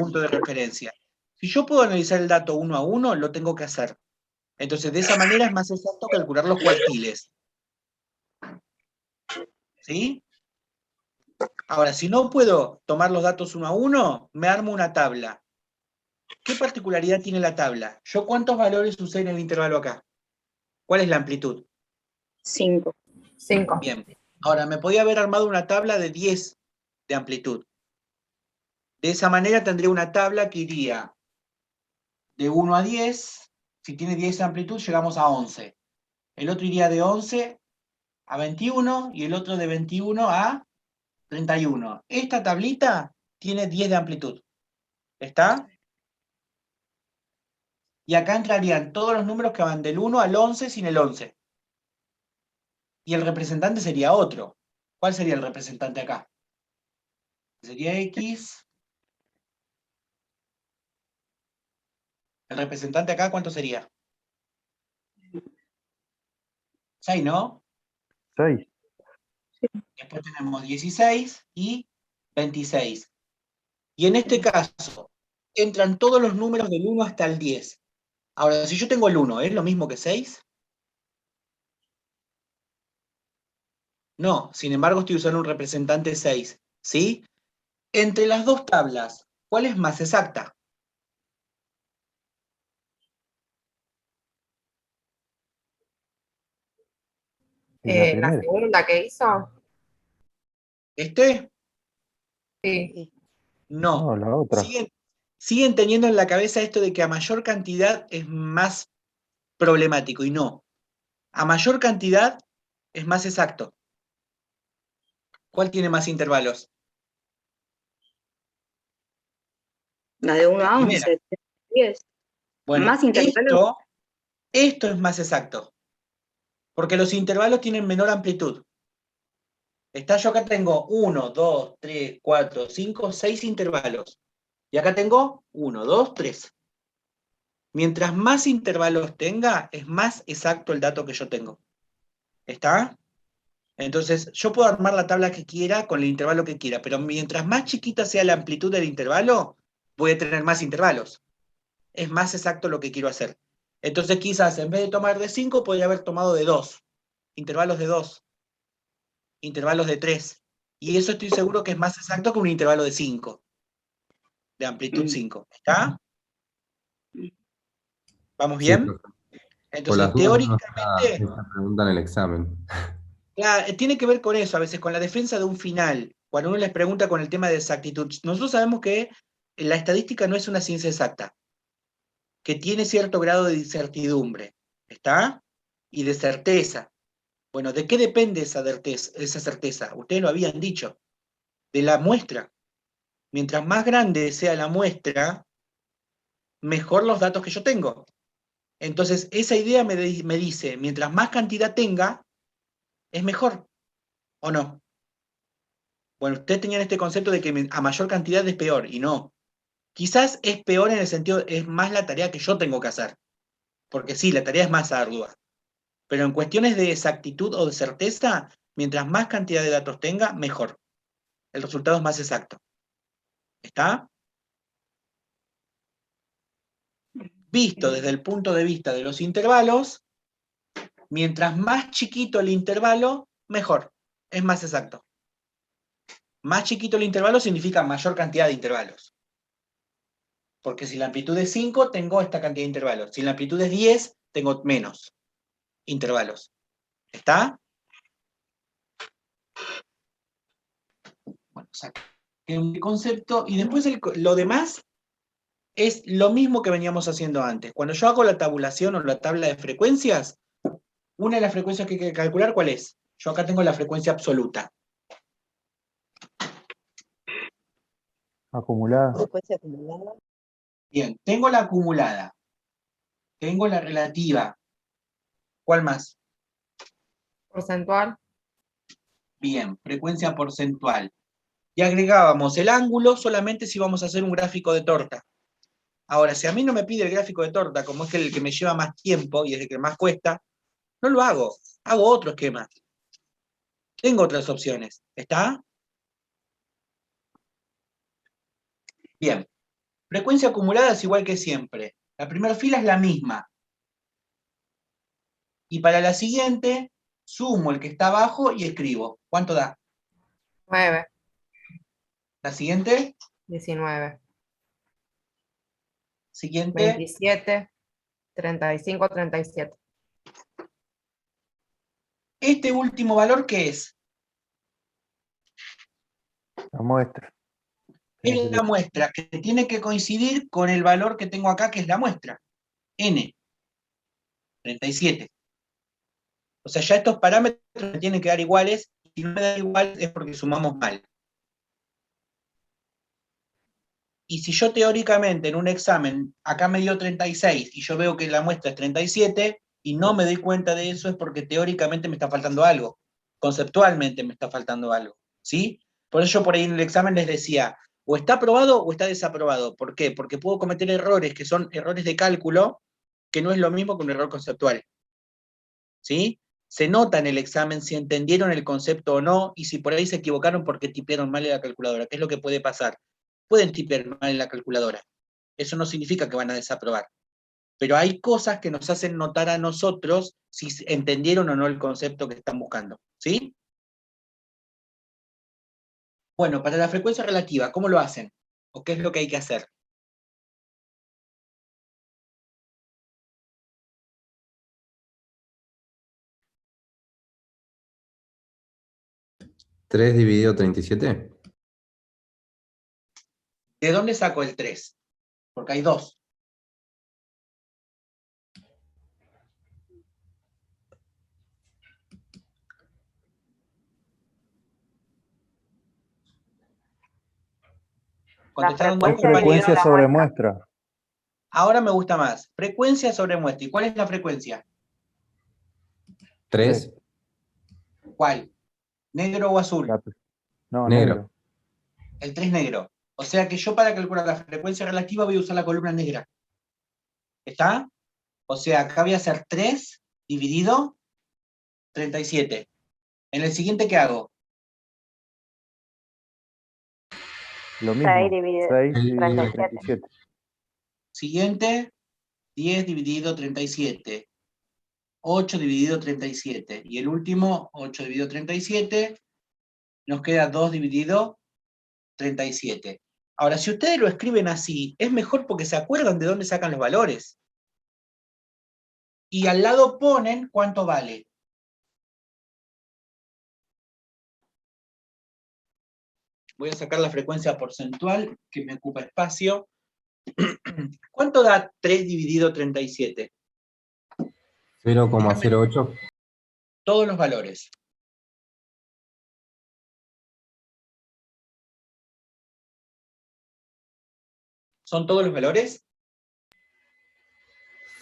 punto de referencia. Si yo puedo analizar el dato uno a uno, lo tengo que hacer. Entonces, de esa manera es más exacto calcular los cuartiles. ¿Sí? Ahora, si no puedo tomar los datos uno a uno, me armo una tabla. ¿Qué particularidad tiene la tabla? ¿Yo cuántos valores usé en el intervalo acá? ¿Cuál es la amplitud? 5. Bien. Ahora, me podía haber armado una tabla de 10 de amplitud. De esa manera tendría una tabla que iría de 1 a 10. Si tiene 10 de amplitud, llegamos a 11. El otro iría de 11 a 21 y el otro de 21 a 31. Esta tablita tiene 10 de amplitud. ¿Está? Y acá entrarían todos los números que van del 1 al 11 sin el 11. Y el representante sería otro. ¿Cuál sería el representante acá? Sería X. ¿El representante acá cuánto sería? 6, ¿no? 6. Después tenemos 16 y 26. Y en este caso, entran todos los números del 1 hasta el 10. Ahora, si yo tengo el 1, ¿es lo mismo que 6? No, sin embargo estoy usando un representante 6. ¿Sí? Entre las dos tablas, ¿cuál es más exacta? La segunda que hizo. ¿Este? Sí. No. No, la otra. Siguen teniendo en la cabeza esto de que a mayor cantidad es más problemático, y no. A mayor cantidad es más exacto. ¿Cuál tiene más intervalos? La de 1 La a primera. 11. 10. Bueno, Más intervalos. esto es más exacto, porque los intervalos tienen menor amplitud. Yo acá tengo 1, 2, 3, 4, 5, 6 intervalos. Y acá tengo 1, 2, 3. Mientras más intervalos tenga, es más exacto el dato que yo tengo. ¿Está? Entonces, yo puedo armar la tabla que quiera con el intervalo que quiera, pero mientras más chiquita sea la amplitud del intervalo, voy a tener más intervalos. Es más exacto lo que quiero hacer. Entonces, quizás en vez de tomar de 5, podría haber tomado de 2. Intervalos de 2. Intervalos de 3. Y eso estoy seguro que es más exacto que un intervalo de 5. De amplitud 5. ¿Está? ¿Vamos Sí, bien? profe. Por las Entonces, dudas no nos teóricamente, esta pregunta en el examen. tiene que ver con eso, a veces con la defensa de un final. Cuando uno les pregunta con el tema de exactitud, nosotros sabemos que la estadística no es una ciencia exacta, que tiene cierto grado de incertidumbre, ¿está? Y de certeza. Bueno, ¿de qué depende esa certeza? Ustedes lo habían dicho, de la muestra. Mientras más grande sea la muestra, mejor los datos que yo tengo. Entonces, esa idea me dice, mientras más cantidad tenga, es mejor, ¿o no? Bueno, ustedes tenían este concepto de que a mayor cantidad es peor, y no. Quizás es peor en el sentido, es más la tarea que yo tengo que hacer, porque sí, la tarea es más ardua, pero en cuestiones de exactitud o de certeza, mientras más cantidad de datos tenga, mejor. El resultado es más exacto. ¿Está? Visto desde el punto de vista de los intervalos, mientras más chiquito el intervalo, mejor. Es más exacto. Más chiquito el intervalo significa mayor cantidad de intervalos. Porque si la amplitud es 5, tengo esta cantidad de intervalos. Si la amplitud es 10, tengo menos intervalos. ¿Está? Bueno, saqué un concepto y después lo demás es lo mismo que veníamos haciendo antes. Cuando yo hago la tabulación o la tabla de frecuencias, una de las frecuencias que hay que calcular, ¿cuál es? Yo acá tengo la frecuencia absoluta. Acumulada. Frecuencia acumulada. Bien, tengo la acumulada. Tengo la relativa. ¿Cuál más? Porcentual. Bien, frecuencia porcentual. Y agregábamos el ángulo solamente si vamos a hacer un gráfico de torta. Ahora, si a mí no me pide el gráfico de torta, como es el que me lleva más tiempo y es el que más cuesta, no lo hago. Hago otro esquema. Tengo otras opciones. ¿Está? Bien. Frecuencia acumulada es igual que siempre. La primera fila es la misma. Y para la siguiente, sumo el que está abajo y escribo. ¿Cuánto da? 9, La siguiente, 19, siguiente, 27, 35, 37. este último valor, ¿qué es? La muestra. Es la muestra, que tiene que coincidir con el valor que tengo acá, que es la muestra. N, 37. O sea, ya estos parámetros me tienen que dar iguales. Si no me da igual es porque sumamos mal. Y si yo teóricamente en un examen, acá me dio 36 y yo veo que la muestra es 37 y no me doy cuenta de eso, es porque teóricamente me está faltando algo. Conceptualmente me está faltando algo. ¿Sí? Por eso yo por ahí en el examen les decía, o está aprobado o está desaprobado. ¿Por qué? Porque puedo cometer errores que son errores de cálculo, que no es lo mismo que un error conceptual. ¿Sí? Se nota en el examen si entendieron el concepto o no, y si por ahí se equivocaron porque tipearon mal en la calculadora. ¿Qué es lo que puede pasar? Pueden tipear mal en la calculadora. Eso no significa que van a desaprobar. Pero hay cosas que nos hacen notar a nosotros si entendieron o no el concepto que están buscando. ¿Sí? Bueno, para la frecuencia relativa, ¿cómo lo hacen? ¿O qué es lo que hay que hacer? ¿3 dividido 37? ¿De dónde saco el 3? Porque hay 2. ¿Contestaron dos, Es frecuencia compañeros? frecuencia dividido la sobre muestra. muestra. Ahora me gusta más. Frecuencia sobre muestra. ¿Y cuál es la frecuencia? 3, ¿Cuál? ¿Negro o azul? No, negro. negro. El 3 negro. O sea que yo para calcular la frecuencia relativa voy a usar la columna negra. ¿Está? O sea, acá voy a hacer 3 dividido 37. En el siguiente, ¿qué hago? Lo mismo. 6 dividido 6 dividido 37. 37. Siguiente, 10 dividido 37. 8 dividido 37. Y el último, 8 dividido 37. Nos queda 2 dividido 37. Ahora, si ustedes lo escriben así, es mejor porque se acuerdan de dónde sacan los valores. Y al lado ponen cuánto vale. Voy a sacar la frecuencia porcentual, que me ocupa espacio. ¿Cuánto da 3 dividido 37? 0,08. Todos los valores. ¿Son todos los valores?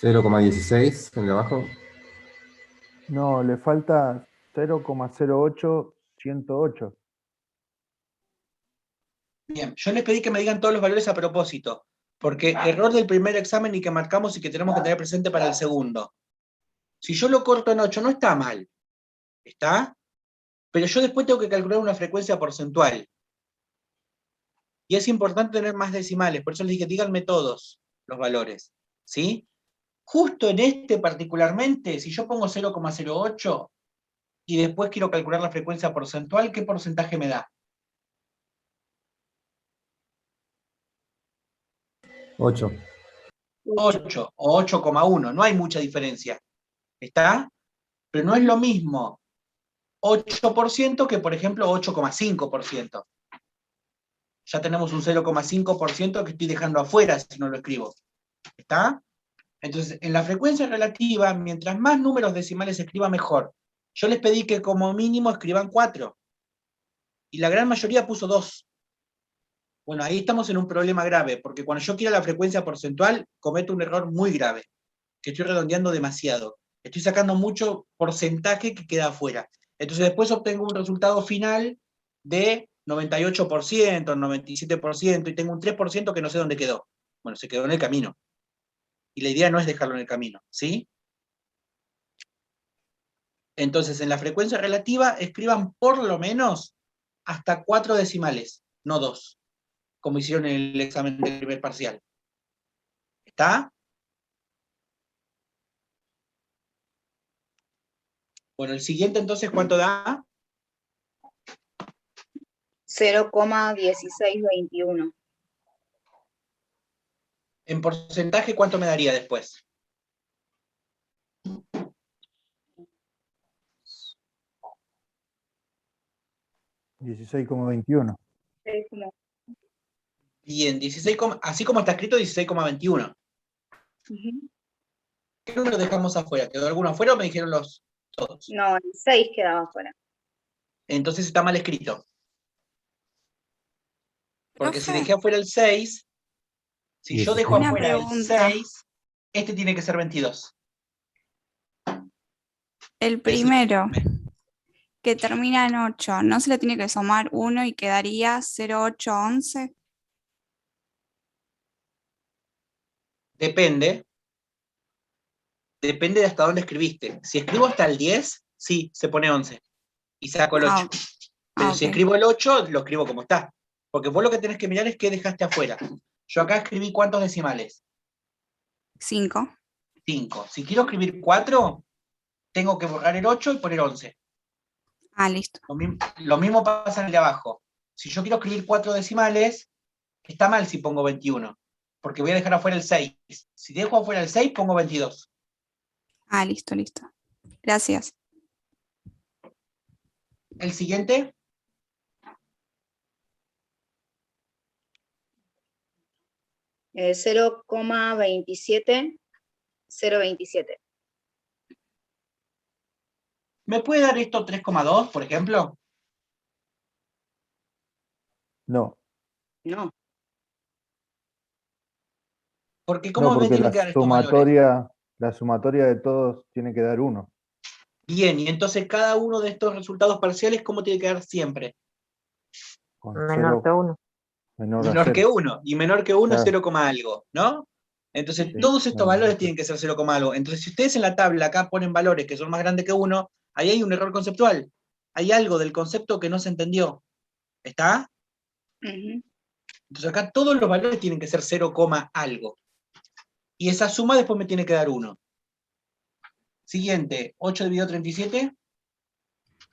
0,16 en el de abajo. No, le falta 0,08108. Bien, yo les pedí que me digan todos los valores a propósito, porque error del primer examen y que marcamos y que tenemos que tener presente para el segundo. Si yo lo corto en 8, no está mal. ¿Está? Pero yo después tengo que calcular una frecuencia porcentual. Y es importante tener más decimales, por eso les dije, díganme todos los valores. ¿Sí? Justo en este particularmente, si yo pongo 0,08 y después quiero calcular la frecuencia porcentual, ¿qué porcentaje me da? 8. 8 o 8,1, no hay mucha diferencia. ¿Está? Pero no es lo mismo 8% que, por ejemplo, 8,5%. Ya tenemos un 0,5% que estoy dejando afuera si no lo escribo. ¿Está? Entonces, en la frecuencia relativa, mientras más números decimales se escriba, mejor. Yo les pedí que como mínimo escriban 4. Y la gran mayoría puso 2. Bueno, ahí estamos en un problema grave, porque cuando yo quiero la frecuencia porcentual, cometo un error muy grave, que estoy redondeando demasiado. Estoy sacando mucho porcentaje que queda afuera. Entonces después obtengo un resultado final de 98%, 97%, y tengo un 3% que no sé dónde quedó. Bueno, se quedó en el camino. Y la idea no es dejarlo en el camino, ¿sí? Entonces, en la frecuencia relativa, escriban por lo menos hasta 4 decimales, no 2. como hicieron en el examen del primer parcial. ¿Está? Bueno, el siguiente entonces, ¿cuánto da? 0,1621. En porcentaje, ¿cuánto me daría después? $16,21. Bien, 16, así como está escrito, 16,21. Ujú. ¿Qué número dejamos afuera? ¿Quedó alguno afuera o me dijeron todos? No, el 6 quedaba fuera. Entonces está mal escrito. Porque si Profe, dejé afuera el 6, si yo dejo 16. una afuera el pregunta. 6, este tiene que ser 22. El primero, que termina en 8, ¿no se le tiene que sumar 1 y quedaría 0,811? Depende de hasta dónde escribiste. Si escribo hasta el 10, sí, se pone 11. Y saco el 8. Ah, Pero ah, si ok. escribo el 8, lo escribo como está. Porque vos lo que tenés que mirar es qué dejaste afuera. Yo acá escribí ¿cuántos decimales? 5. 5. Si quiero escribir 4, tengo que borrar el 8 y poner 11. Ah, listo. Lo mismo pasa en el de abajo. Si yo quiero escribir 4 decimales, está mal si pongo 21. Porque voy a dejar afuera el 6. Si dejo afuera el 6, pongo 22. Ah, listo, listo. Gracias. El siguiente. Eh, 0,27027. ¿Me puede dar esto 3,2, por ejemplo? No, No, Porque no, ¿cómo me porque tienen que dar estos valores? la sumatoria de todos tiene que dar 1. Bien, y entonces cada uno de estos resultados parciales, ¿cómo tiene que dar siempre? Con Menor 0 que 1. menor a Menor 0. que 1. Y menor que 1 es Claro. 0, algo, ¿no? Entonces Sí, todos estos menor a valores 0. tienen que ser 0, algo. Entonces si ustedes en la tabla acá ponen valores que son más grandes que 1, ahí hay un error conceptual. Hay algo del concepto que no se entendió. ¿Está? ujú. Entonces acá todos los valores tienen que ser 0, algo. Y esa suma después me tiene que dar 1. Siguiente, 8 dividido 37.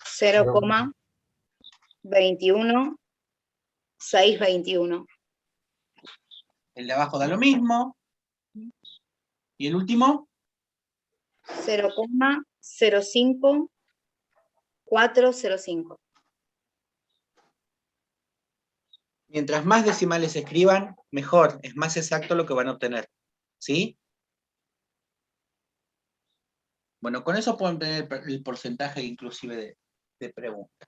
0,21621. El de abajo da lo mismo. Y el último, 0,05405. mientras más decimales se escriban, mejor, es más exacto lo que van a obtener. ¿Sí? Bueno, con eso pueden tener el porcentaje inclusive de preguntas.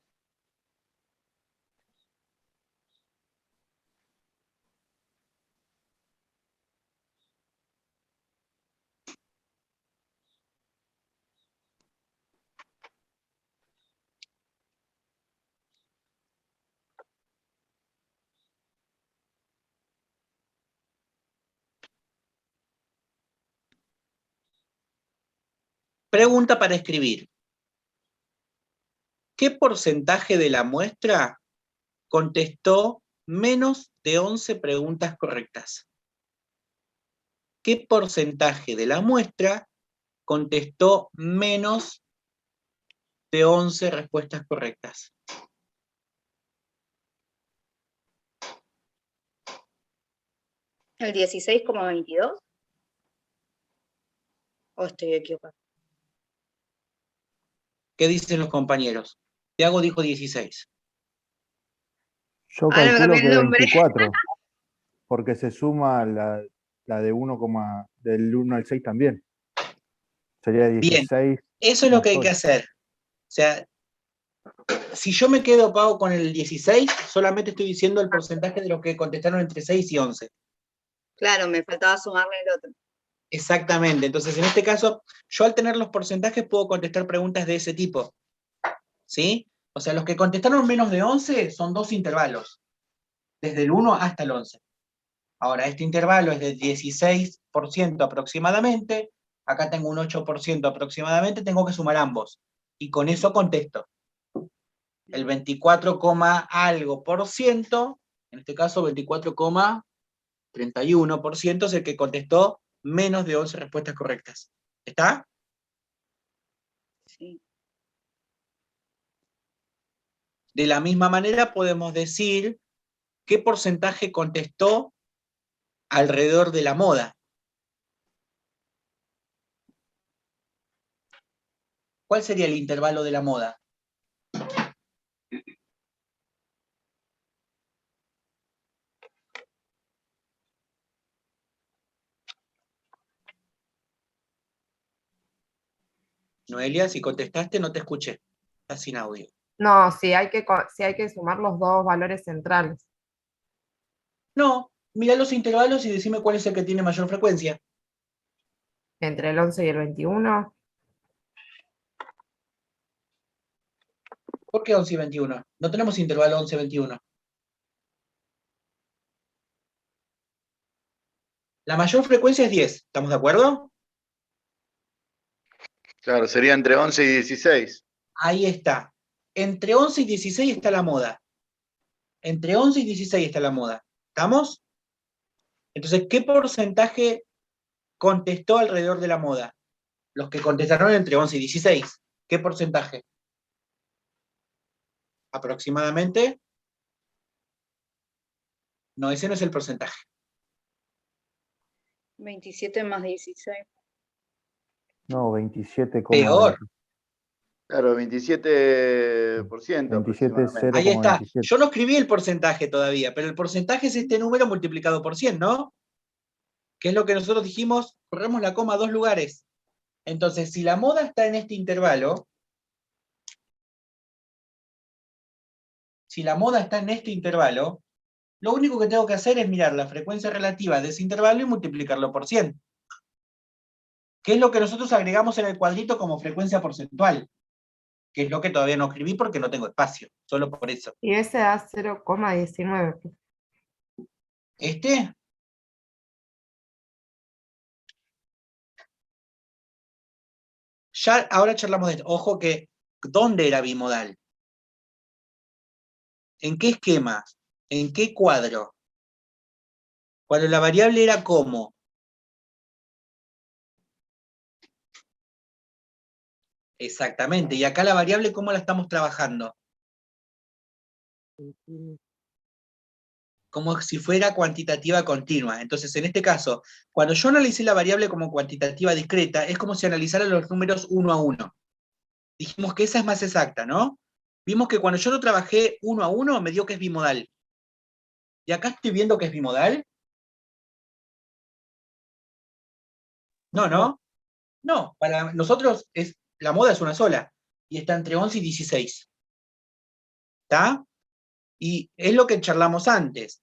Pregunta para escribir. ¿Qué porcentaje de la muestra contestó menos de 11 preguntas correctas? ¿Qué porcentaje de la muestra contestó menos de 11 respuestas correctas? ¿El 16,22? ¿O estoy equivocado? ¿Qué dicen los compañeros? Tiago dijo 16. Yo Ahora me calculo cambié que el nombre. 24, porque se suma la de 1, del 1 al 6 también. Sería Bien, 16 eso es lo más que hay que 8. hacer. O sea, si yo me quedo pago con el 16, solamente estoy diciendo el porcentaje de los que contestaron entre 6 y 11. Claro, me faltaba sumarle el otro. Exactamente. Entonces, en este caso, yo al tener los porcentajes puedo contestar preguntas de ese tipo. ¿Sí? O sea, los que contestaron menos de 11 son 2 intervalos, desde el 1 hasta el 11. Ahora, este intervalo es del 16% aproximadamente, acá tengo un 8% aproximadamente, tengo que sumar ambos. Y con eso contesto. El 24, algo por ciento En este caso, 24,31% es el que contestó menos de 11 respuestas correctas. ¿Está? Sí. De la misma manera podemos decir qué porcentaje contestó alrededor de la moda. ¿Cuál sería el intervalo de la moda? Noelia, si contestaste no te escuché. Estás sin audio. No, sí hay que sumar los dos valores centrales. No, mira los intervalos y decime cuál es el que tiene mayor frecuencia. Entre el 11 y el 21. ¿Por qué 11 y 21? No tenemos intervalo 11-21. La mayor frecuencia es 10, ¿estamos de acuerdo? Claro, sería entre 11 y 16. Ahí está. Entre 11 y 16 está la moda. Entre 11 y 16 está la moda. ¿Estamos? Entonces, ¿qué porcentaje contestó alrededor de la moda? Los que contestaron entre 11 y 16. ¿Qué porcentaje? Aproximadamente. No, ese no es el porcentaje. 27 más 16. No, 27, Peor. Claro, 27% 27 es aproximadamente. Ahí está. 0,27. Yo no escribí el porcentaje todavía, pero el porcentaje es este número multiplicado por 100, ¿no? Que es lo que nosotros dijimos, corremos la coma a 2 lugares. Entonces, si la moda está en este intervalo, lo único que tengo que hacer es mirar la frecuencia relativa de ese intervalo y multiplicarlo por 100. Que es lo que nosotros agregamos en el cuadrito como frecuencia porcentual. Que es lo que todavía no escribí porque no tengo espacio, solo por eso. Y ese da 0,19. ¿Este? Ya, ahora charlamos de esto. Ojo que, ¿dónde era bimodal? ¿En qué esquema? ¿En qué cuadro? Cuando la variable era ¿cómo? Exactamente. Y acá la variable, ¿cómo la estamos trabajando? Como si fuera cuantitativa continua. Entonces, en este caso, cuando yo analicé la variable como cuantitativa discreta, es como si analizara los números uno a uno. Dijimos que esa es más exacta, ¿no? Vimos que cuando yo lo trabajé uno a uno, me dio que es bimodal. Y acá estoy viendo que es bimodal. No, ¿no? No, para nosotros la moda es una sola. Y está entre 11 y 16. ¿Está? Y es lo que charlamos antes.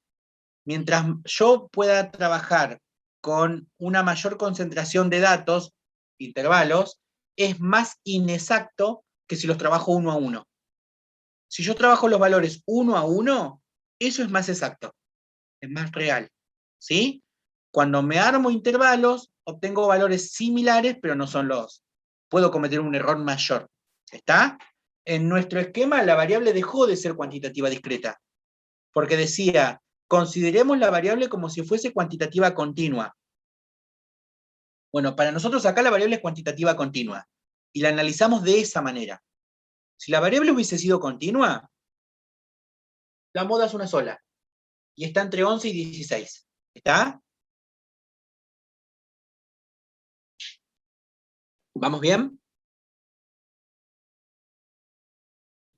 Mientras yo pueda trabajar con una mayor concentración de datos, intervalos, es más inexacto que si los trabajo uno a uno. Si yo trabajo los valores uno a uno, eso es más exacto, es más real. ¿Sí? Cuando me armo intervalos, obtengo valores similares, pero no son los. Puedo cometer un error mayor. ¿Está? En nuestro esquema, la variable dejó de ser cuantitativa discreta, porque decía, consideremos la variable como si fuese cuantitativa continua. Bueno, para nosotros acá la variable es cuantitativa continua, y la analizamos de esa manera. Si la variable hubiese sido continua, la moda es una sola, y está entre 11 y 16. ¿Está? ¿Vamos bien?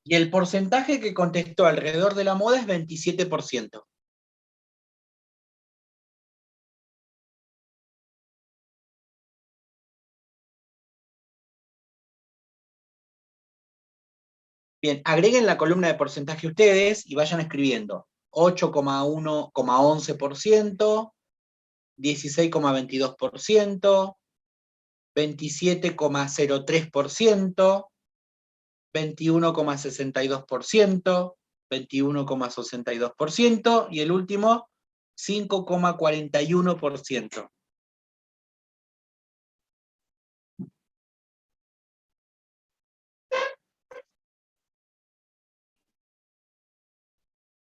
Y el porcentaje que contestó alrededor de la moda es 27%. Bien, agreguen la columna de porcentaje ustedes y vayan escribiendo 8,11%, 16,22%, 27,03%, 21,62%, 21,62% y el último 5,41%.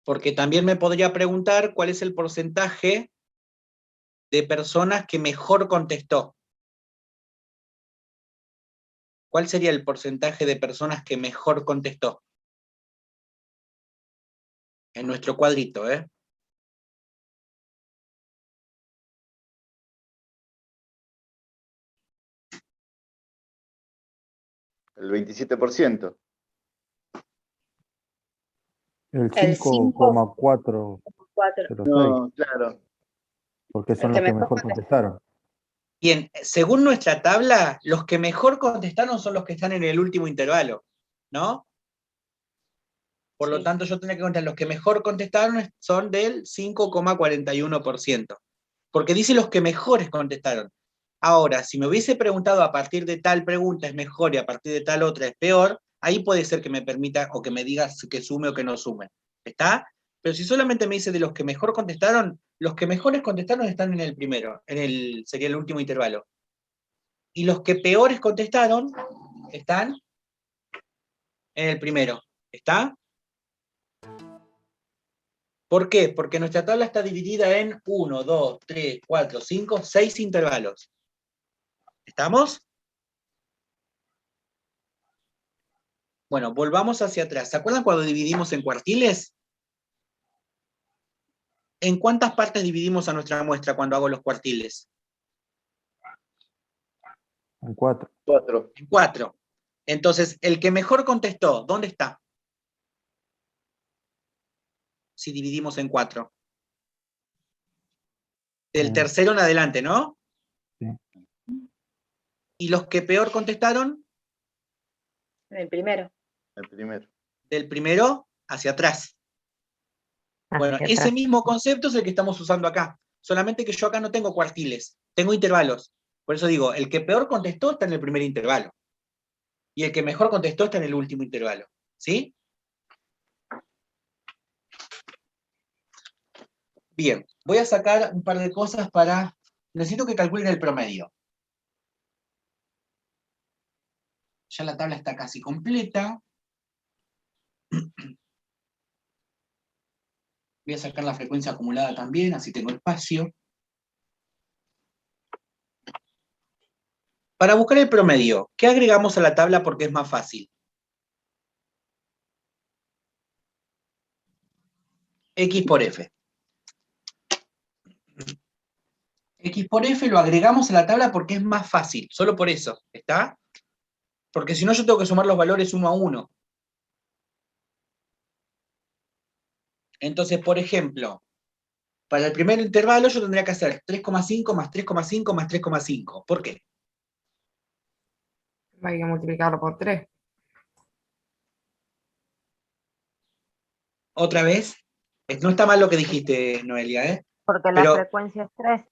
Porque también me podría preguntar cuál es el porcentaje de personas que mejor contestó. ¿Cuál sería el porcentaje de personas que mejor contestó? En nuestro cuadrito, ¿eh? El 27%. El El 5,406, 4. No, claro. porque son El los que que mejor mejor contestaron. Bien, según nuestra tabla, los que mejor contestaron son los que están en el último intervalo, ¿no? Por lo Sí. tanto, yo tendría que contar los que mejor contestaron son del 5,41%. Porque dice los que mejores contestaron. Ahora, si me hubiese preguntado a partir de tal pregunta es mejor y a partir de tal otra es peor, ahí puede ser que me permita o que me digas que sume o que no sume. ¿Está? Pero si solamente me dice de los que mejor contestaron, los que mejores contestaron están en el primero, sería el último intervalo. Y los que peores contestaron están en el primero. ¿Está? ¿Por qué? Porque nuestra tabla está dividida en 1, 2, 3, 4, 5, 6 intervalos. ¿Estamos? Bueno, volvamos hacia atrás. ¿Se acuerdan cuando dividimos en cuartiles? ¿En cuántas partes dividimos a nuestra muestra cuando hago los cuartiles? En 4. 4. En 4. Entonces, el que mejor contestó, ¿dónde está? Si dividimos en 4. Del tercero en adelante, ¿no? Sí. ¿Y los que peor contestaron? En el primero. El primero. Del primero hacia atrás. Bueno, Hacia ese atrás. mismo concepto es el que estamos usando acá. Solamente que yo acá no tengo cuartiles, tengo intervalos. Por eso digo, el que peor contestó está en el primer intervalo. Y el que mejor contestó está en el último intervalo. ¿Sí? Bien, voy a sacar un par de cosas para... Necesito que calculen el promedio. Ya la tabla está casi completa. Voy a sacar la frecuencia acumulada también, así tengo espacio. Para buscar el promedio, ¿qué agregamos a la tabla porque es más fácil? X por F. X por F lo agregamos a la tabla porque es más fácil, solo por eso, ¿está? Porque si no yo tengo que sumar los valores uno a uno. Entonces, por ejemplo, para el primer intervalo yo tendría que hacer 3,5 más 3,5 más 3,5. ¿Por qué? Hay que multiplicarlo por 3. Otra vez, no está mal lo que dijiste, Noelia, ¿eh? Porque la Pero frecuencia es 3.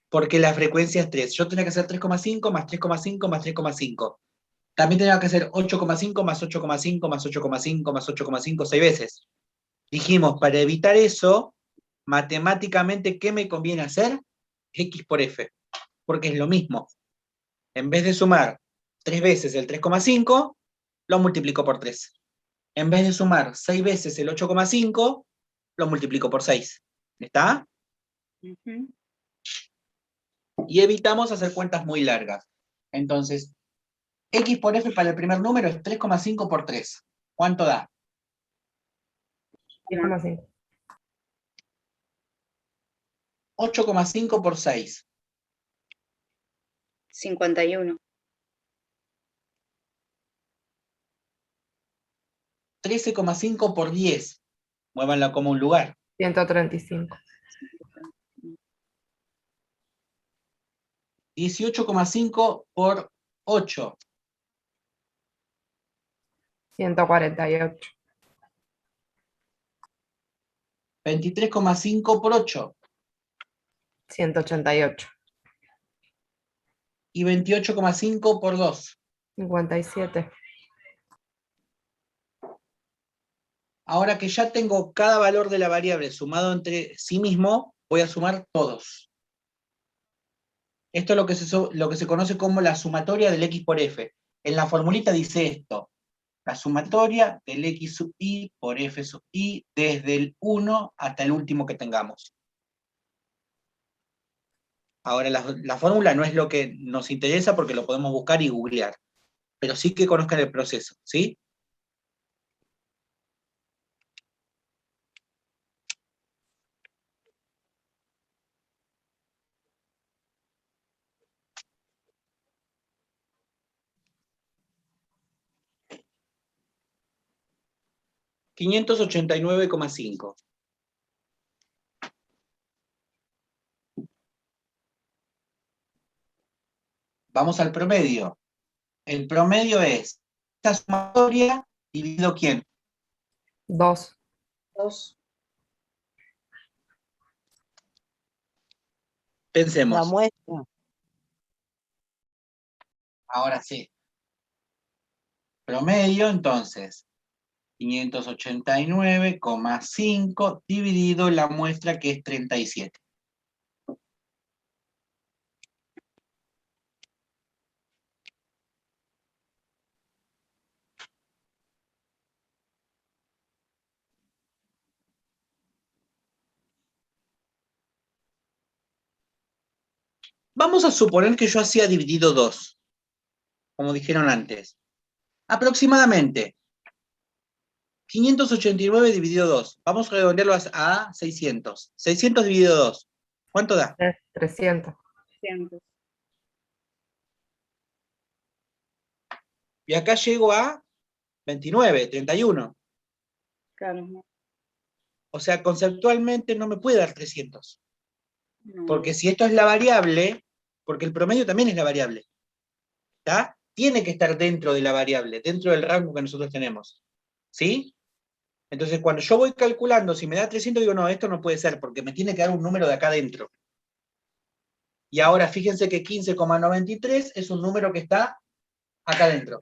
porque la frecuencia es 3. Yo tendría que hacer 3,5 más 3,5 más 3,5. También tendría que hacer 8,5 más 8,5 más 8,5 más 8,5 6 veces. Dijimos, para evitar eso, matemáticamente, ¿qué me conviene hacer? X por F, porque es lo mismo. En vez de sumar 3 veces el 3,5, lo multiplico por 3. En vez de sumar 6 veces el 8,5, lo multiplico por 6. ¿Está? Ujú. Y evitamos hacer cuentas muy largas. Entonces, X por F para el primer número es 3,5 por 3. ¿Cuánto da? 10,5. 8,5 por 6. 51. 13,5 por 10. Muévanla como un lugar. 135. 18,5 por 8. 148. 23,5 por 8. 188. Y 28,5 por 2. 57. Ahora que ya tengo cada valor de la variable sumado entre sí mismo, voy a sumar todos. Esto es lo que se conoce como la sumatoria del X por F. En la formulita dice esto. la sumatoria del x sub i por f sub i desde el 1 hasta el último que tengamos. Ahora, la fórmula no es lo que nos interesa porque lo podemos buscar y googlear, pero sí que conozcan el proceso, ¿sí? $589,5. Vamos al promedio. El promedio es esta sumatoria dividido ¿quién? 2. 2. Pensemos. La muestra. Ahora sí. Promedio, entonces, 589,5 dividido la muestra que es 37. Vamos a suponer que yo hacía dividido 2, como dijeron antes. Aproximadamente 589 dividido 2. Vamos a redondearlo a 600. 600 dividido 2. ¿Cuánto da? 300. 100. Y acá llego a 29, 31. Claro, no. O sea, conceptualmente no me puede dar 300. No. Porque si esto es la variable, porque el promedio también es la variable, ¿está? Tiene que estar dentro de la variable, dentro del rango que nosotros tenemos. ¿Sí? Entonces, cuando yo voy calculando, si me da 300, digo, no, esto no puede ser, porque me tiene que dar un número de acá adentro. Y ahora, fíjense que 15,93 es un número que está acá adentro.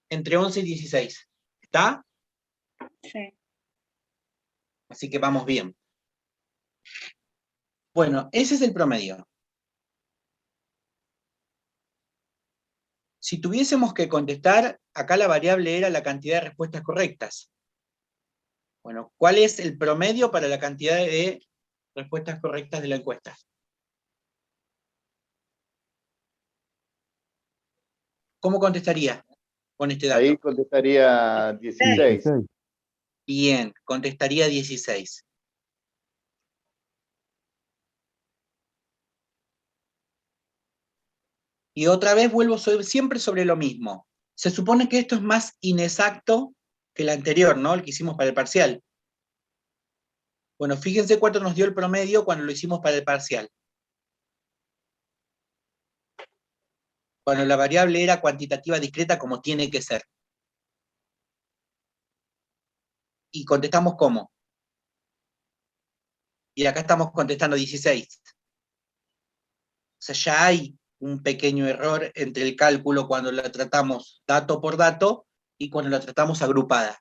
Entre 11 y 16. ¿Está? Sí. Así que vamos bien. Bueno, ese es el promedio. Si tuviésemos que contestar, acá la variable era la cantidad de respuestas correctas. Bueno, ¿cuál es el promedio para la cantidad de respuestas correctas de la encuesta? ¿Cómo contestaría con este dato? Ahí contestaría 16. 16. Bien, contestaría 16. Y otra vez vuelvo siempre sobre lo mismo. Se supone que esto es más inexacto que el anterior, ¿no? El que hicimos para el parcial. Bueno, fíjense cuánto nos dio el promedio cuando lo hicimos para el parcial. Cuando la variable era cuantitativa discreta como tiene que ser. Y contestamos ¿cómo? Y acá estamos contestando 16. O sea, ya hay un pequeño error entre el cálculo cuando la tratamos dato por dato y cuando la tratamos agrupada.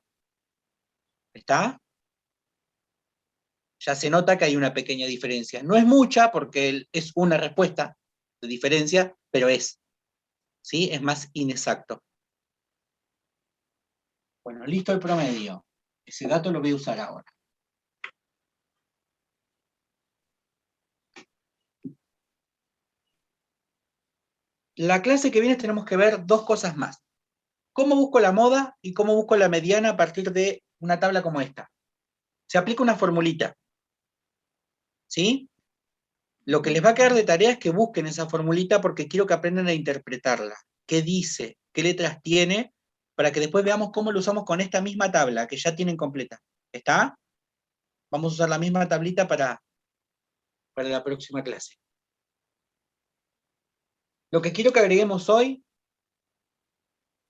¿Está? Ya se nota que hay una pequeña diferencia. No es mucha porque es una respuesta de diferencia, pero es. ¿Sí? Es más inexacto. Bueno, listo el promedio. Ese dato lo voy a usar ahora. La clase que viene tenemos que ver dos cosas más. ¿Cómo busco la moda y cómo busco la mediana a partir de una tabla como esta? Se aplica una formulita. ¿Sí? Lo que les va a quedar de tarea es que busquen esa formulita porque quiero que aprendan a interpretarla. ¿Qué dice? ¿Qué letras tiene? Para que después veamos cómo lo usamos con esta misma tabla que ya tienen completa. ¿Está? Vamos a usar la misma tablita para la próxima clase. Lo que quiero que agreguemos hoy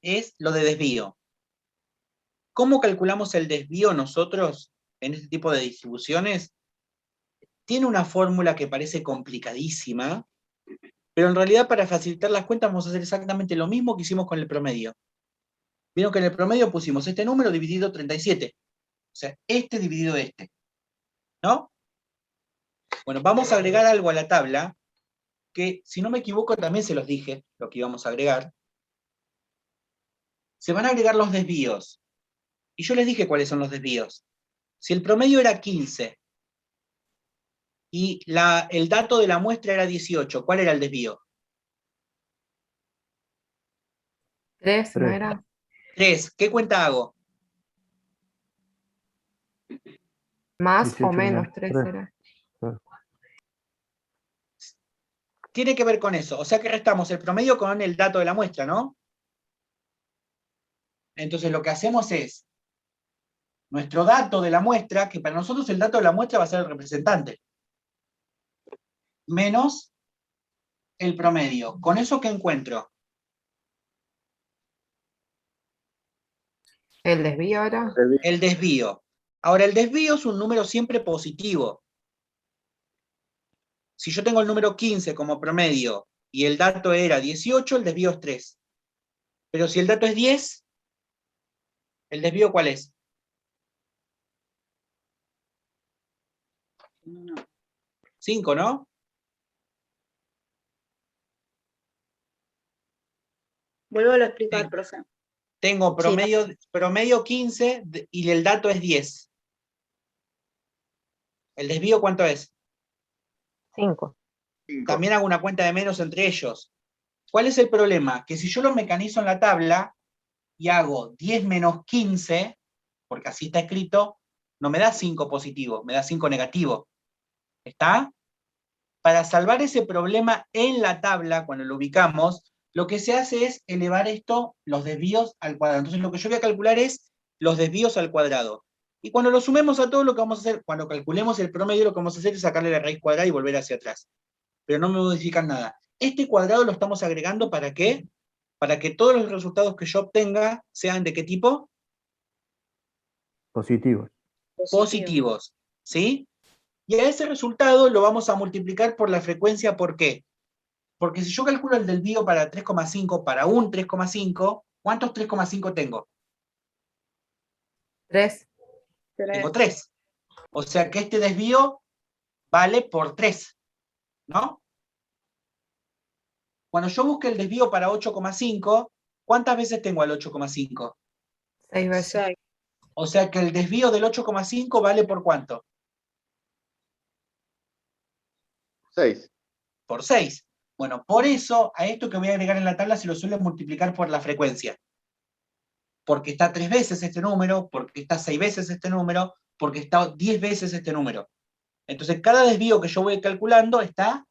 es lo de desvío. ¿Cómo calculamos el desvío nosotros en este tipo de distribuciones? Tiene una fórmula que parece complicadísima, pero en realidad para facilitar las cuentas vamos a hacer exactamente lo mismo que hicimos con el promedio. Vieron que en el promedio pusimos este número dividido 37. O sea, este dividido este. ¿No? Bueno, vamos a agregar algo a la tabla, que si no me equivoco también se los dije, lo que íbamos a agregar. se van a agregar los desvíos. Y yo les dije cuáles son los desvíos. Si el promedio era 15 y el dato de la muestra era 18, ¿cuál era el desvío? 3, ¿no Tres. era? 3. ¿Qué cuenta hago? Más 18 o menos menos 3 3. era. Tiene que ver con eso. O sea que restamos el promedio con el dato de la muestra, ¿no? Entonces lo que hacemos es, nuestro dato de la muestra, que para nosotros el dato de la muestra va a ser el representante, menos el promedio. ¿Con eso qué encuentro? ¿El desvío era? El desvío. Ahora, el desvío es un número siempre positivo. Si yo tengo el número 15 como promedio y el dato era 18, el desvío es 3. Pero si el dato es 10, ¿el desvío cuál es? No. 5, ¿no? Vuelvo a explicar, Sí. profe. Tengo promedio 15 y el dato es 10. ¿El desvío cuánto es? 5. También hago una cuenta de menos entre ellos. ¿Cuál es el problema? Que si yo lo mecanizo en la tabla y hago 10 menos 15, porque así está escrito, no me da 5 positivo, me da 5 negativo. ¿Está? Para salvar ese problema en la tabla, cuando lo ubicamos, lo que se hace es elevar esto, los desvíos al cuadrado. Entonces lo que yo voy a calcular es los desvíos al cuadrado. Y cuando lo sumemos a todo, lo que vamos a hacer, cuando calculemos el promedio, lo que vamos a hacer es sacarle la raíz cuadrada y volver hacia atrás. Pero no me modifican nada. Este cuadrado lo estamos agregando ¿para qué? Para que todos los resultados que yo obtenga sean ¿de qué tipo? Positivos. Positivos. ¿Sí? Y a ese resultado lo vamos a multiplicar por la frecuencia, ¿por qué? Porque si yo calculo el desvío para 3,5, para un 3,5, ¿cuántos 3,5 tengo? 3. Tengo 3. O sea que este desvío vale por 3, ¿no? Cuando yo busque el desvío para 8,5, ¿cuántas veces tengo al 8,5? 6 veces. 6. O sea que el desvío del 8,5 vale por ¿cuánto? 6. Por 6. Bueno, por eso a esto que voy a agregar en la tabla se lo suele multiplicar por la frecuencia. Porque está 3 veces este número, porque está 6 veces este número, porque está 10 veces este número. Entonces, cada desvío que yo voy calculando está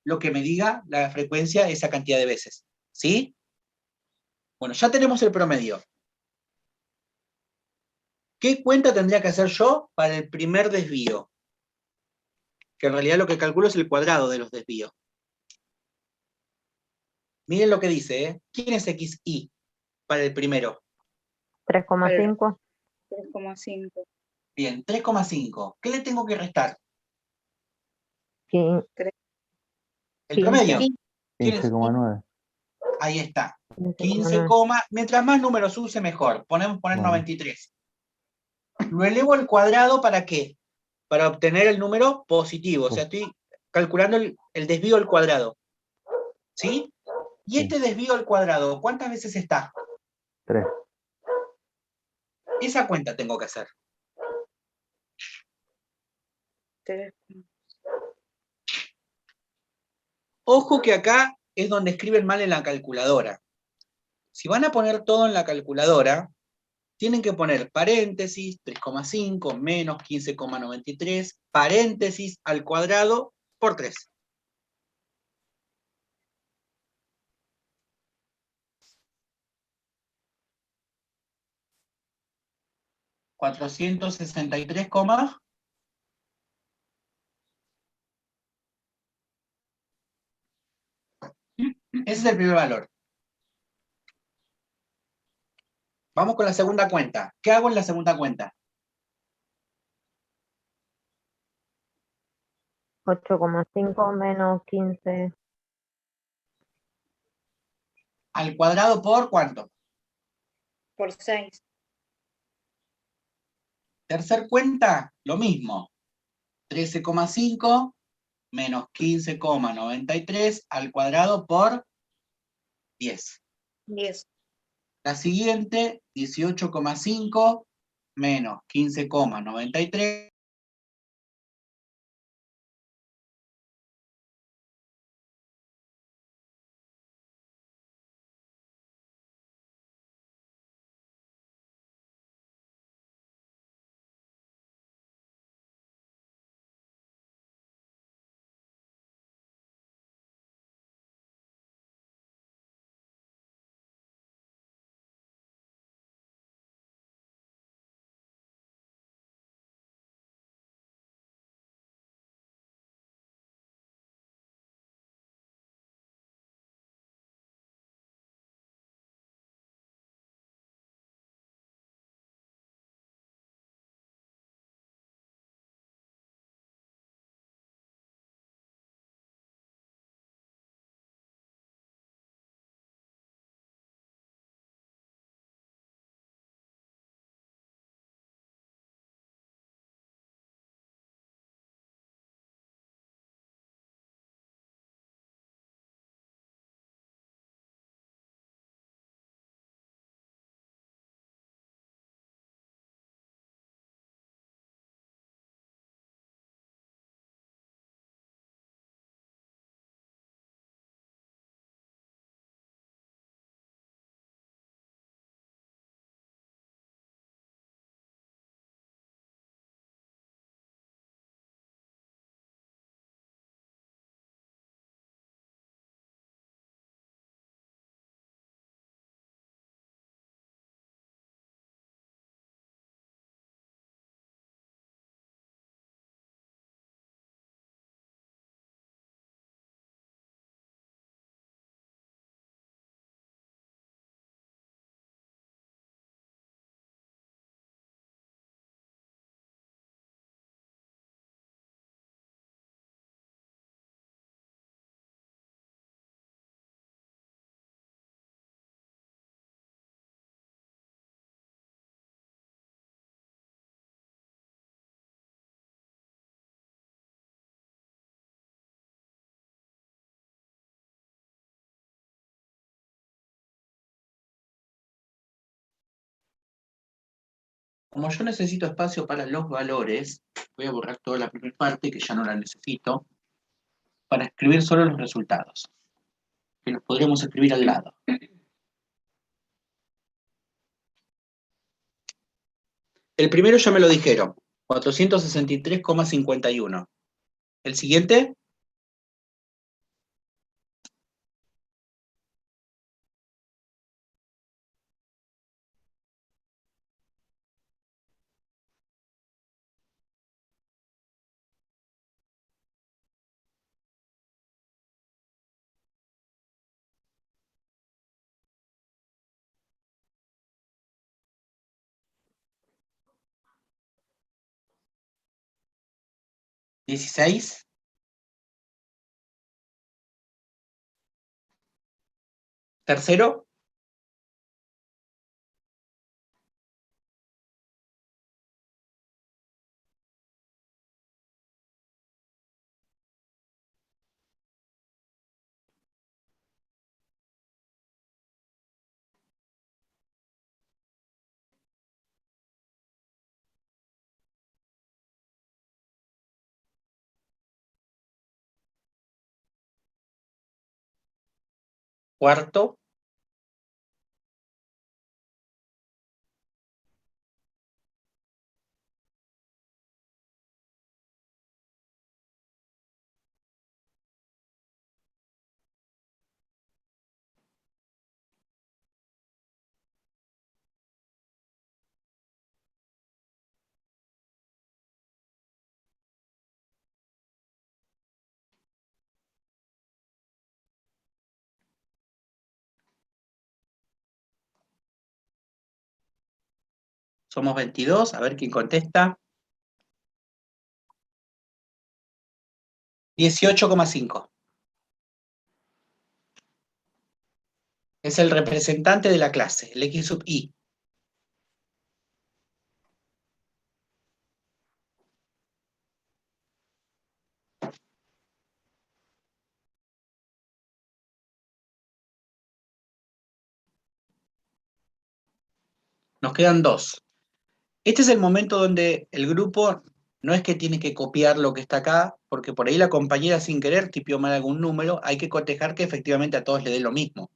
lo que me diga la frecuencia esa cantidad de veces. ¿Sí? Bueno, ya tenemos el promedio. ¿Qué cuenta tendría que hacer yo para el primer desvío? Que en realidad lo que calculo es el cuadrado de los desvíos. Miren lo que dice, ¿eh? ¿Quién es XY para el primero? 3,5. 3,5. Bien, 3,5. ¿Qué le tengo que restar? El 15. promedio. ¿Quién es? 15,9. Ahí está. 15,9. 15, mientras más números use, mejor. Poner Bueno. 93. Lo elevo al cuadrado, ¿para qué? Para obtener el número positivo. O sea, estoy calculando el desvío al cuadrado. ¿Sí? Y Sí. este desvío al cuadrado, ¿cuántas veces está? 3. Esa cuenta tengo que hacer. 3. Ojo que acá es donde escriben mal en la calculadora. Si van a poner todo en la calculadora, tienen que poner paréntesis, 3,5 menos 15,93, paréntesis al cuadrado por 3. $463, ese es el primer valor. Vamos con la segunda cuenta. ¿Qué hago en la segunda cuenta? 8,5 menos 15. ¿Al cuadrado por cuánto? Por 6. Tercer cuenta, lo mismo. 13,5 menos 15,93 al cuadrado por 10. 10. La siguiente, 18,5 menos 15,93. Como yo necesito espacio para los valores, voy a borrar toda la primera parte, que ya no la necesito, para escribir solo los resultados, que los podríamos escribir al lado. El primero ya me lo dijeron, 463,51. ¿El siguiente? ¿16? ¿Tercero? ¿Cuarto? Somos 22, a ver quién contesta. 18,5. Es el representante de la clase, el X sub I. Nos quedan 2. Este es el momento donde el grupo no es que tiene que copiar lo que está acá, porque por ahí la compañera sin querer tipió mal algún número, hay que cotejar que efectivamente a todos le dé lo mismo.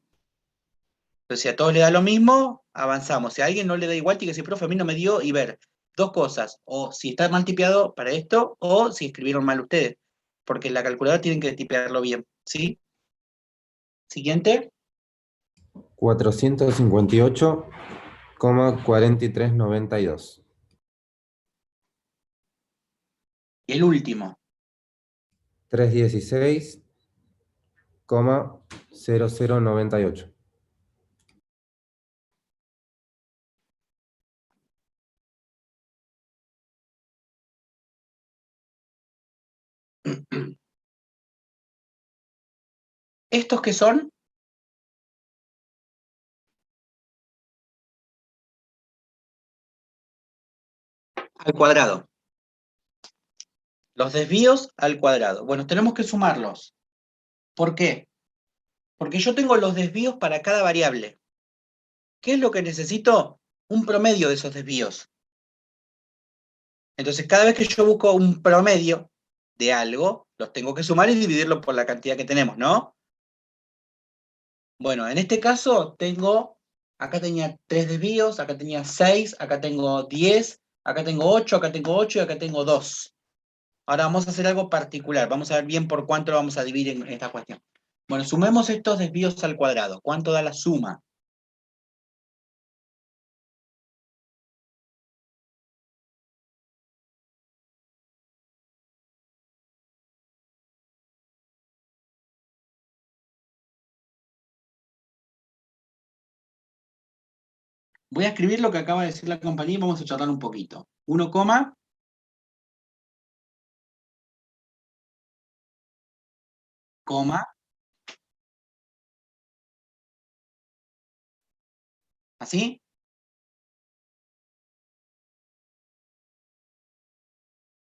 Entonces, si a todos le da lo mismo, avanzamos. Si a alguien no le da igual, tiene que decir, profe, a mí no me dio, y ver 2 cosas, o si está mal tipeado para esto, o si escribieron mal ustedes, porque en la calculadora tienen que tipearlo bien, ¿sí? Siguiente. 458,4392. Y el último. 316,0098. ¿Estos qué son? Al cuadrado. Los desvíos al cuadrado. Bueno, tenemos que sumarlos. ¿Por qué? Porque yo tengo los desvíos para cada variable. ¿Qué es lo que necesito? Un promedio de esos desvíos. Entonces, cada vez que yo busco un promedio de algo, los tengo que sumar y dividirlo por la cantidad que tenemos, ¿no? Bueno, en este caso tengo, acá tenía 3 desvíos, acá tenía 6, acá tengo 10, acá tengo 8, acá tengo 8 y acá tengo 2. Ahora vamos a hacer algo particular, vamos a ver bien por cuánto lo vamos a dividir en esta cuestión. Bueno, sumemos estos desvíos al cuadrado. ¿Cuánto da la suma? Voy a escribir lo que acaba de decir la compañía y vamos a charlar un poquito. 1, coma, ¿así?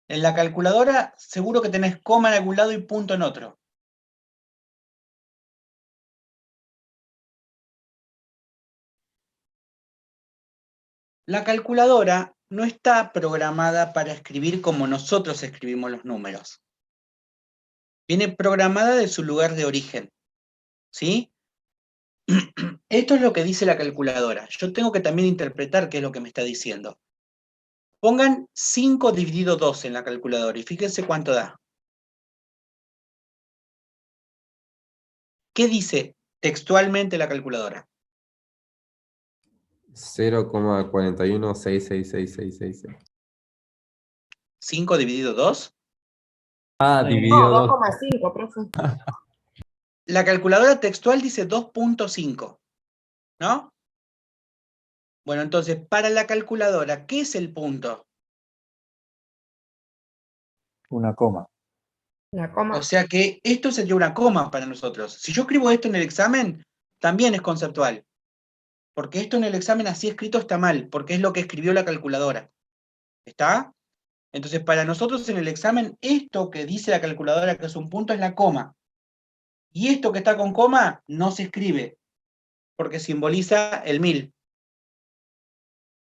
En la calculadora seguro que tenés coma en algún lado y punto en otro. La calculadora no está programada para escribir como nosotros escribimos los números. Viene programada de su lugar de origen. ¿Sí? Esto es lo que dice la calculadora. Yo tengo que también interpretar qué es lo que me está diciendo. Pongan 5 dividido 2 en la calculadora y fíjense cuánto da. ¿Qué dice textualmente la calculadora? 0,4166666. 5 dividido 2. Ah, No, dividido 2. 2,5, profe. La calculadora textual dice 2.5, ¿no? Bueno, entonces, para la calculadora, ¿qué es el punto? Una coma. La coma. O sea que esto sería una coma para nosotros. Si yo escribo esto en el examen, también es conceptual. Porque esto en el examen así escrito está mal, porque es lo que escribió la calculadora. ¿Está? Entonces, para nosotros en el examen, esto que dice la calculadora que es un punto es la coma. Y esto que está con coma no se escribe, porque simboliza el 1000.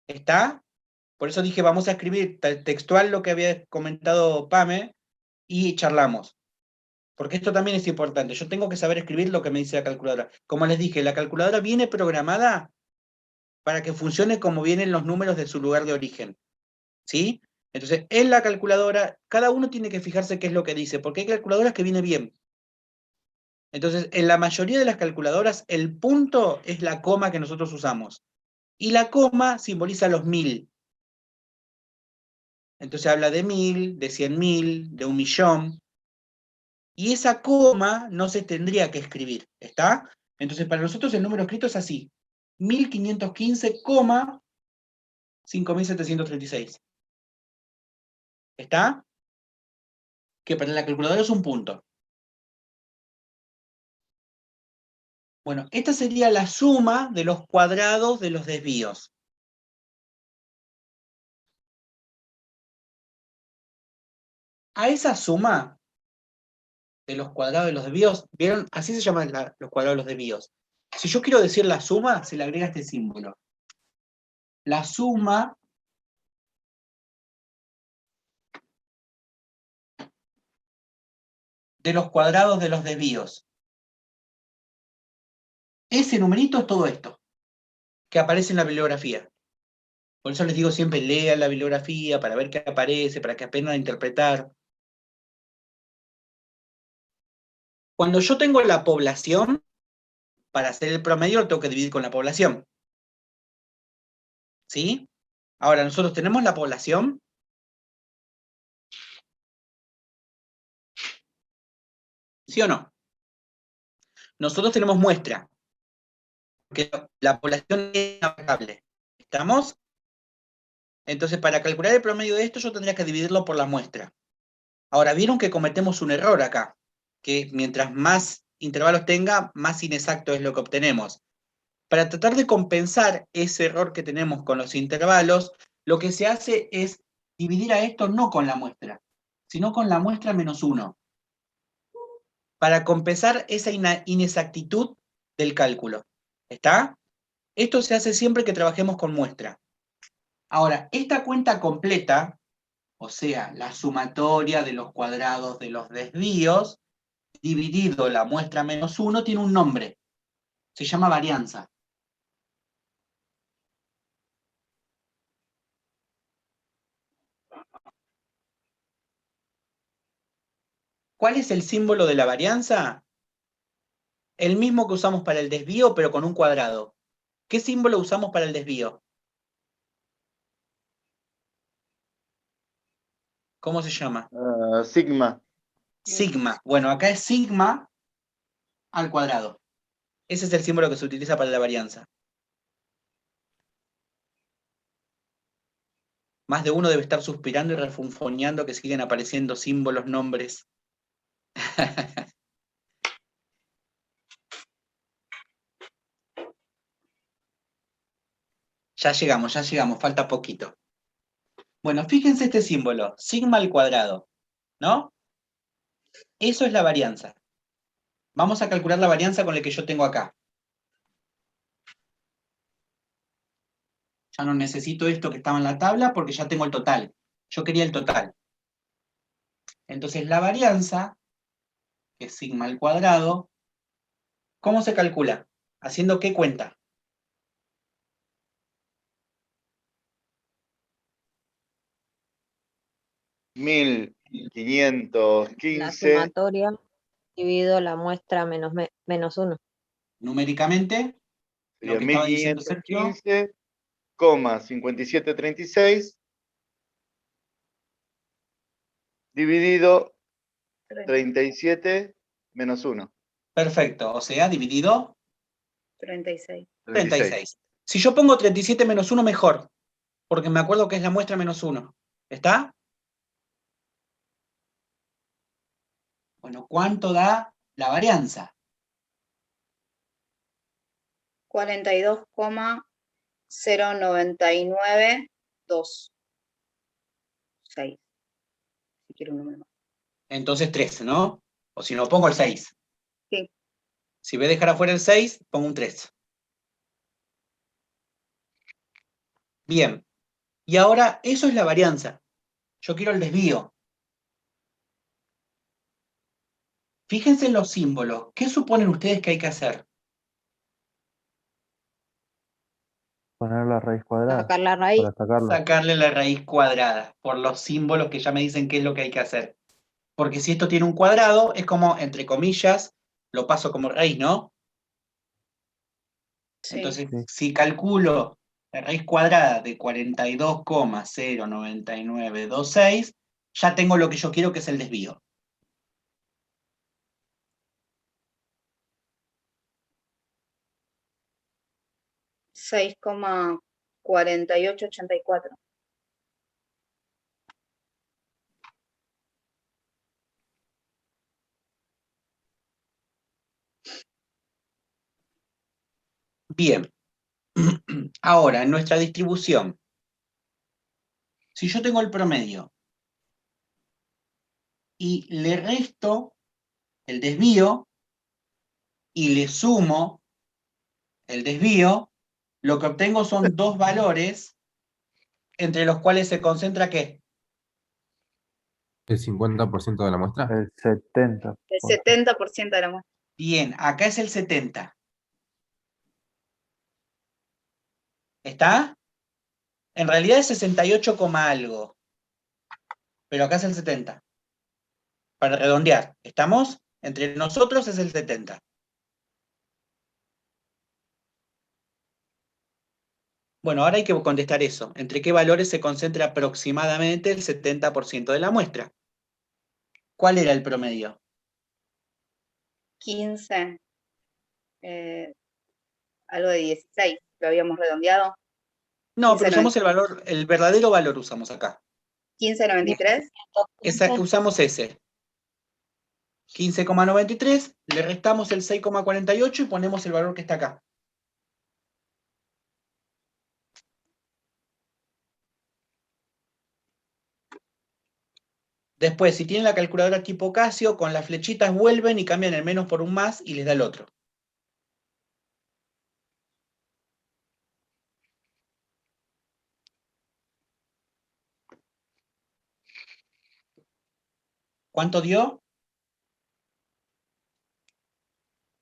¿Está? Por eso dije, vamos a escribir textual lo que había comentado Pame y charlamos. Porque esto también es importante. Yo tengo que saber escribir lo que me dice la calculadora. Como les dije, la calculadora viene programada para que funcione como vienen los números de su lugar de origen. ¿Sí? Entonces, en la calculadora, cada uno tiene que fijarse qué es lo que dice, porque hay calculadoras que viene bien. Entonces, en la mayoría de las calculadoras, el punto es la coma que nosotros usamos. Y la coma simboliza los 1000. Entonces habla de 1000, de 100.000, de 1.000.000. Y esa coma no se tendría que escribir, ¿está? Entonces, para nosotros el número escrito es así. 1515,5736. ¿Está? Que para la calculadora es un punto. Bueno, esta sería la suma de los cuadrados de los desvíos. A esa suma de los cuadrados de los desvíos, ¿vieron? Así se llaman los cuadrados de los desvíos. Si yo quiero decir la suma, se le agrega este símbolo. la suma de los cuadrados de los desvíos. Ese numerito es todo esto, que aparece en la bibliografía. Por eso les digo siempre, lean la bibliografía para ver qué aparece, para que aprendan a interpretar. Cuando yo tengo la población, para hacer el promedio lo tengo que dividir con la población. ¿Sí? Ahora, nosotros tenemos la población. ¿Sí o no? Nosotros tenemos muestra. Porque la población es variable. ¿Estamos? Entonces, para calcular el promedio de esto, yo tendría que dividirlo por la muestra. Ahora, vieron que cometemos un error acá, que mientras más intervalos tenga, más inexacto es lo que obtenemos. Para tratar de compensar ese error que tenemos con los intervalos, lo que se hace es dividir a esto no con la muestra, sino con la muestra menos 1, para compensar esa inexactitud del cálculo. ¿Está? Esto se hace siempre que trabajemos con muestra. Ahora, esta cuenta completa, o sea, la sumatoria de los cuadrados de los desvíos, dividido la muestra menos 1, tiene un nombre. Se llama varianza. ¿Cuál es el símbolo de la varianza? El mismo que usamos para el desvío, pero con un cuadrado. ¿Qué símbolo usamos para el desvío? ¿Cómo se llama? Sigma. Sigma. Bueno, acá es sigma al cuadrado. Ese es el símbolo que se utiliza para la varianza. Más de uno debe estar suspirando y refunfuñando que siguen apareciendo símbolos, nombres. Ya llegamos, falta poquito. Bueno, fíjense este símbolo, sigma al cuadrado, ¿no? Eso es la varianza. Vamos a calcular la varianza con la que yo tengo acá. Ya no necesito esto que estaba en la tabla porque ya tengo el total. Yo quería el total. Entonces la varianza, que es sigma al cuadrado, ¿cómo se calcula? ¿Haciendo qué cuenta? La 1515 sumatoria dividido la muestra menos 1. Numéricamente, lo sería que estaba diciendo Sergio, 15,5736 dividido 37 menos 1. perfecto, o sea, dividido 36. 36. Si yo pongo 37 menos 1, mejor, porque me acuerdo que es la muestra menos 1. ¿Está? Bueno, ¿cuánto da la varianza? 42,0992. 6. Si quiero un número más. Entonces 3, ¿no? O si no, pongo el 6. Sí. Si voy a dejar afuera el 6, pongo un 3. Bien. Y ahora, eso es la varianza. Yo quiero el desvío. Fíjense en los símbolos. ¿Qué suponen ustedes que hay que hacer? Poner la raíz cuadrada Sacar la raíz. para sacarla. Sacarle la raíz cuadrada, por los símbolos que ya me dicen qué es lo que hay que hacer. Porque si esto tiene un cuadrado, es como, entre comillas, lo paso como raíz, ¿no? Sí. Entonces, Sí. si calculo la raíz cuadrada de 42,09926, ya tengo lo que yo quiero, que es el desvío. $6,4884. Bien. Ahora, en nuestra distribución, si yo tengo el promedio y le resto el desvío y le sumo el desvío, lo que obtengo son dos valores entre los cuales se concentra ¿qué? El 50% de la muestra. El 70. El 70% de la muestra. Bien, acá es el 70. ¿Está? En realidad es 68, algo. Pero acá es el 70. Para redondear, ¿estamos? Entre nosotros es el 70. Bueno, ahora hay que contestar eso. ¿Entre qué valores se concentra aproximadamente el 70% de la muestra? ¿Cuál era el promedio? 15, algo de 16, lo habíamos redondeado. No, pero 15,93. usamos el valor, el verdadero valor usamos acá. 15,93. Usamos ese. 15,93, le restamos el 6,48 y ponemos el valor que está acá. Después, si tienen la calculadora tipo Casio, con las flechitas vuelven y cambian el menos por un más y les da el otro. ¿Cuánto dio?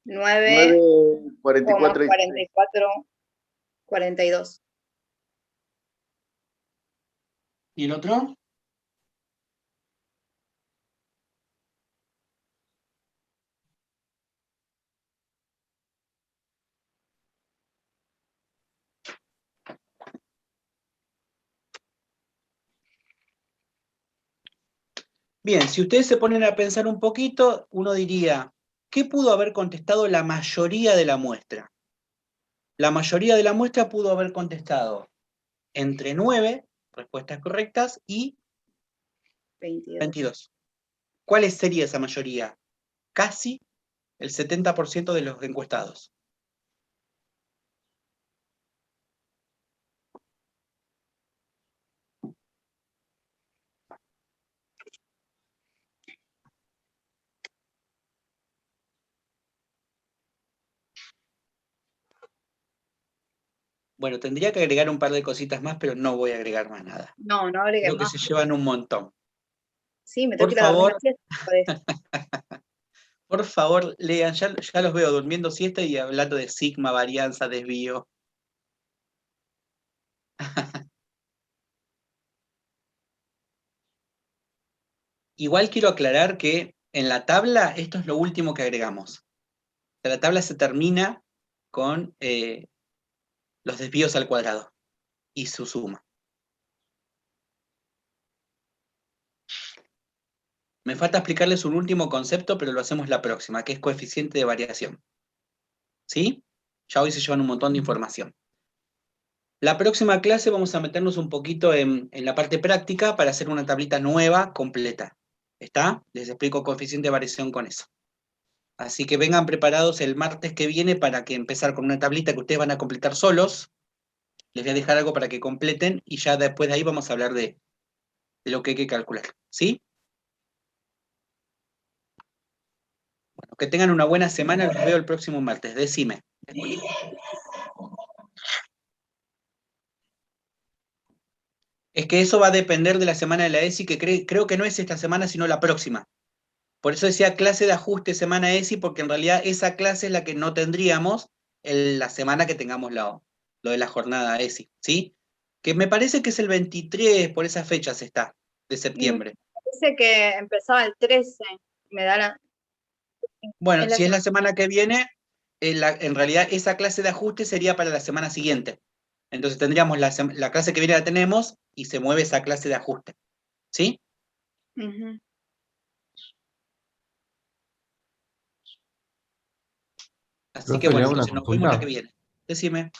9,44 y 9,44,42. ¿Y el otro? Bien, si ustedes se ponen a pensar un poquito, uno diría, ¿qué pudo haber contestado la mayoría de la muestra? La mayoría de la muestra pudo haber contestado entre 9 respuestas correctas y 22. ¿Cuál sería esa mayoría? Casi el 70% de los encuestados. Bueno, tendría que agregar un par de cositas más, pero no voy a agregar más nada. No, no agregué Creo que más. se llevan un montón. Sí, me tengo Por que ir a dormir favor, una siesta por eso. por favor, lean, ya los veo durmiendo siesta y hablando de sigma, varianza, desvío. Igual quiero aclarar que en la tabla esto es lo último que agregamos. La tabla se termina con los desvíos al cuadrado y su suma. Me falta explicarles un último concepto, pero lo hacemos la próxima, que es coeficiente de variación. ¿Sí? Ya hoy se llevan un montón de información. La próxima clase vamos a meternos un poquito en la parte práctica para hacer una tablita nueva, completa. ¿Está? Les explico coeficiente de variación con eso. Así que vengan preparados el martes que viene para que empezar con una tablita que ustedes van a completar solos. Les voy a dejar algo para que completen y ya después de ahí vamos a hablar de lo que hay que calcular. ¿Sí? Bueno, que tengan una buena semana. Los veo el próximo martes. Decime. Es que eso va a depender de la semana de la ESI, que creo que no es esta semana, sino la próxima. Por eso decía clase de ajuste semana ESI, porque en realidad esa clase es la que no tendríamos la semana que tengamos lo de la jornada ESI, ¿sí? Que me parece que es el 23, por esas fechas está, de septiembre. Parece que empezaba el 13. Me da la... Bueno, si es la semana que viene, en realidad esa clase de ajuste sería para la semana siguiente. Entonces tendríamos la clase que viene la tenemos y se mueve esa clase de ajuste, ¿sí? Ujú. Así Profe, que le bueno, hago una entonces nos vemos la consulta. que viene. Decime.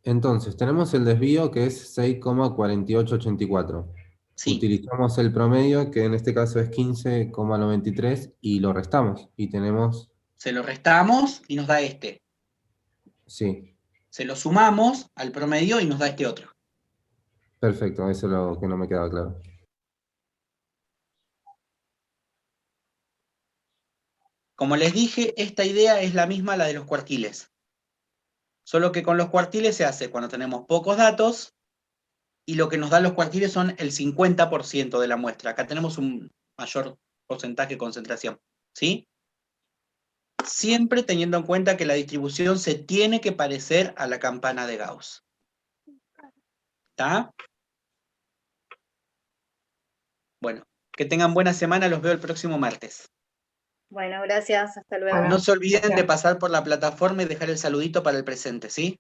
Entonces, tenemos el desvío que es 6,4884. Sí, Utilizamos el promedio, que en este caso es 15,93, y lo restamos. Y tenemos, se lo restamos y nos da este. sí, Se lo sumamos al promedio y nos da este otro. perfecto, eso es lo que no me quedaba claro. Como les dije, esta idea es la misma a la de los cuartiles. Solo que con los cuartiles se hace cuando tenemos pocos datos y lo que nos dan los cuartiles son el 50% de la muestra. Acá tenemos un mayor porcentaje de concentración, ¿sí? Siempre teniendo en cuenta que la distribución se tiene que parecer a la campana de Gauss. ¿Está? Bueno, que tengan buena semana, los veo el próximo martes. Bueno, gracias, hasta luego. Bueno. No se olviden de Gracias. pasar por la plataforma y dejar el saludito para el presente, ¿sí?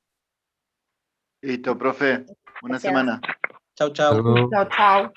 Listo, profe. Buena Gracias. semana. Chau, chau. Hasta luego. Chao, chao.